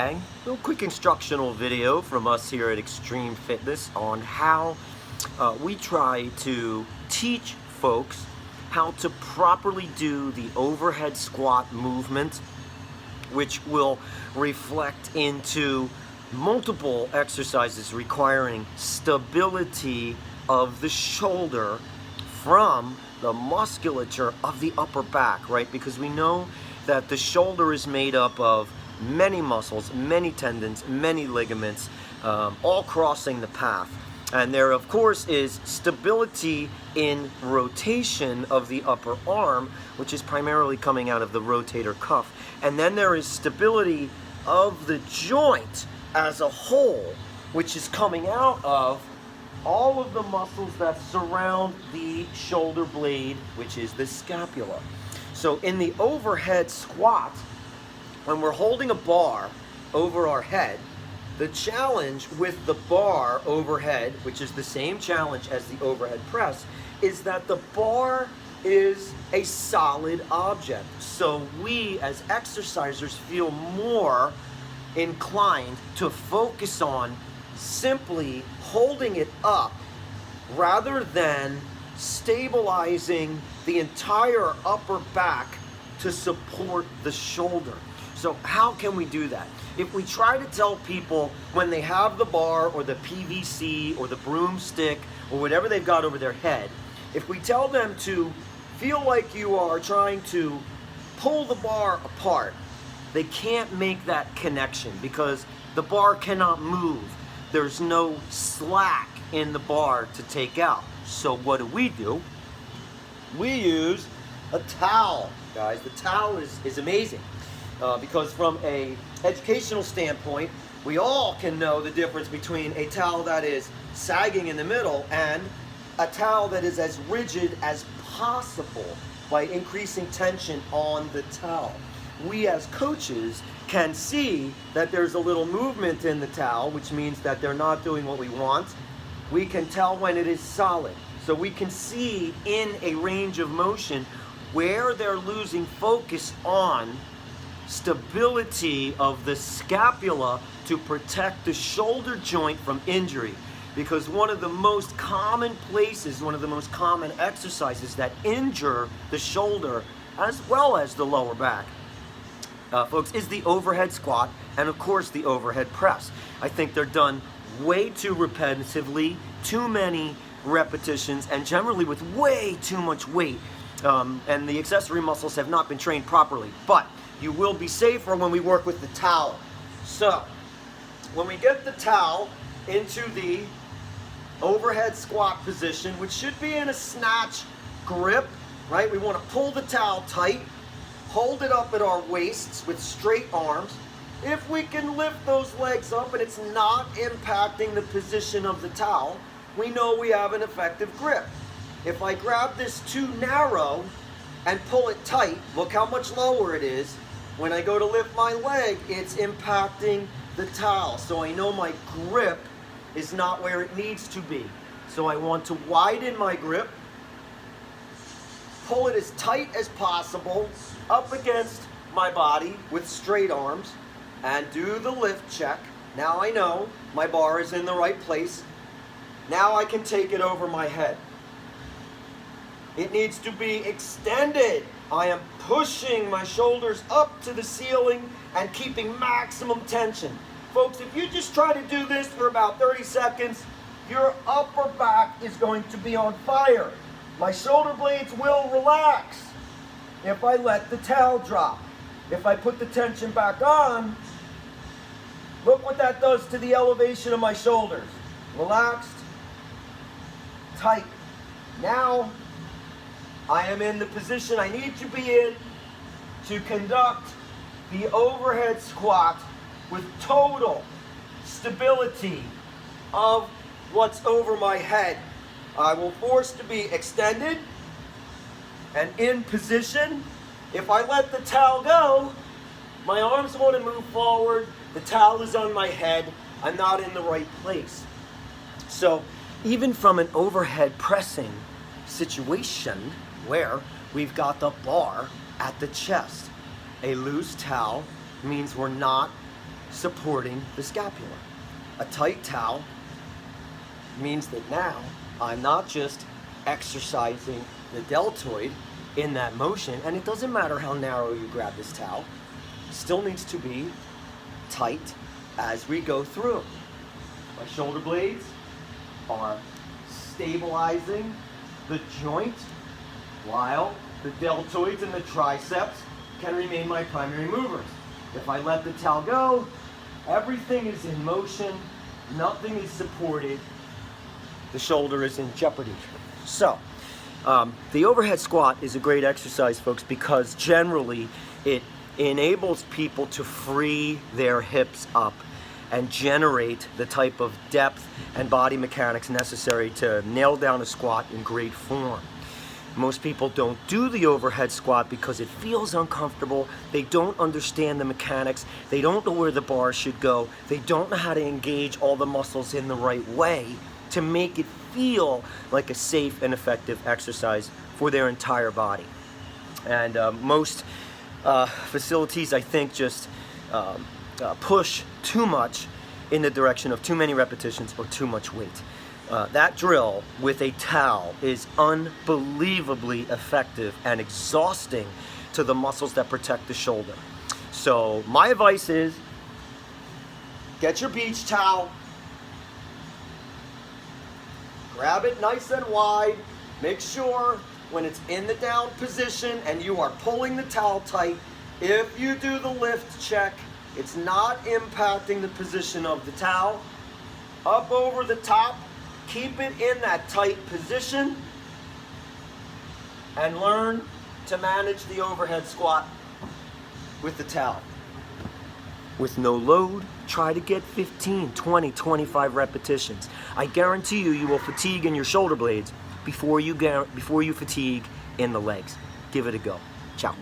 gang. A little quick instructional video from us here at Extreme Fitness on how we try to teach folks how to properly do the overhead squat movement, which will reflect into multiple exercises requiring stability of the shoulder from the musculature of the upper back, right? Because we know that the shoulder is made up of many muscles, many tendons, many ligaments, all crossing the path. And there, of course, is stability in rotation of the upper arm, which is primarily coming out of the rotator cuff. And then there is stability of the joint as a whole, which is coming out of all of the muscles that surround the shoulder blade, which is the scapula. So in the overhead squat, when we're holding a bar over our head, the challenge with the bar overhead, which is the same challenge as the overhead press, is that the bar is a solid object. So we as exercisers feel more inclined to focus on simply holding it up rather than stabilizing the entire upper back to support the shoulder. So how can we do that? If we try to tell people when they have the bar or the PVC or the broomstick or whatever they've got over their head, if we tell them to feel like you are trying to pull the bar apart, they can't make that connection because the bar cannot move. There's no slack in the bar to take out. So what do? We use a towel, guys. The towel is amazing because from a educational standpoint, we all can know the difference between a towel that is sagging in the middle and a towel that is as rigid as possible by increasing tension on the towel. We as coaches can see that there's a little movement in the towel, which means that they're not doing what we want. We can tell when it is solid. So we can see in a range of motion where they're losing focus on stability of the scapula to protect the shoulder joint from injury. Because one of the most common places, one of the most common exercises that injure the shoulder as well as the lower back, folks, is the overhead squat and of course the overhead press. I think they're done way too repetitively, too many repetitions, and generally with way too much weight, and the accessory muscles have not been trained properly. But you will be safer when we work with the towel. So when we get the towel into the overhead squat position, which should be in a snatch grip, right? We want to pull the towel tight, hold it up at our waists with straight arms. If we can lift those legs up and it's not impacting the position of the towel, we know we have an effective grip. If I grab this too narrow and pull it tight, look how much lower it is. When I go to lift my leg, it's impacting the towel. So I know my grip is not where it needs to be. So I want to widen my grip, pull it as tight as possible up against my body with straight arms, and do the lift check. Now I know my bar is in the right place. Now I can take it over my head. It needs to be extended. I am pushing my shoulders up to the ceiling and keeping maximum tension. Folks, if you just try to do this for about 30 seconds, your upper back is going to be on fire. My shoulder blades will relax if I let the towel drop. If I put the tension back on, look what that does to the elevation of my shoulders. Relaxed, tight. Now, I am in the position I need to be in to conduct the overhead squat with total stability of what's over my head. I will force to be extended and in position. If I let the towel go, my arms want to move forward, the towel is on my head, I'm not in the right place. So even from an overhead pressing situation where we've got the bar at the chest, a loose towel means we're not supporting the scapula. A tight towel means that now I'm not just exercising the deltoid in that motion, and it doesn't matter how narrow you grab this towel, still needs to be tight as we go through. My shoulder blades are stabilizing the joint while the deltoids and the triceps can remain my primary movers. If I let the towel go, everything is in motion, nothing is supported, the shoulder is in jeopardy. So, the overhead squat is a great exercise, folks, because generally it enables people to free their hips up and generate the type of depth and body mechanics necessary to nail down a squat in great form. Most people don't do the overhead squat because it feels uncomfortable. They don't understand the mechanics. They don't know where the bar should go. They don't know how to engage all the muscles in the right way to make it feel like a safe and effective exercise for their entire body. And most facilities, I think, just push too much in the direction of too many repetitions or too much weight. That drill with a towel is unbelievably effective and exhausting to the muscles that protect the shoulder. So my advice is, get your beach towel, grab it nice and wide, make sure when it's in the down position and you are pulling the towel tight, if you do the lift check, it's not impacting the position of the towel. Up over the top, keep it in that tight position, and learn to manage the overhead squat with the towel. With no load, try to get 15, 20, 25 repetitions. I guarantee you, you will fatigue in your shoulder blades before you fatigue in the legs. Give it a go. Ciao.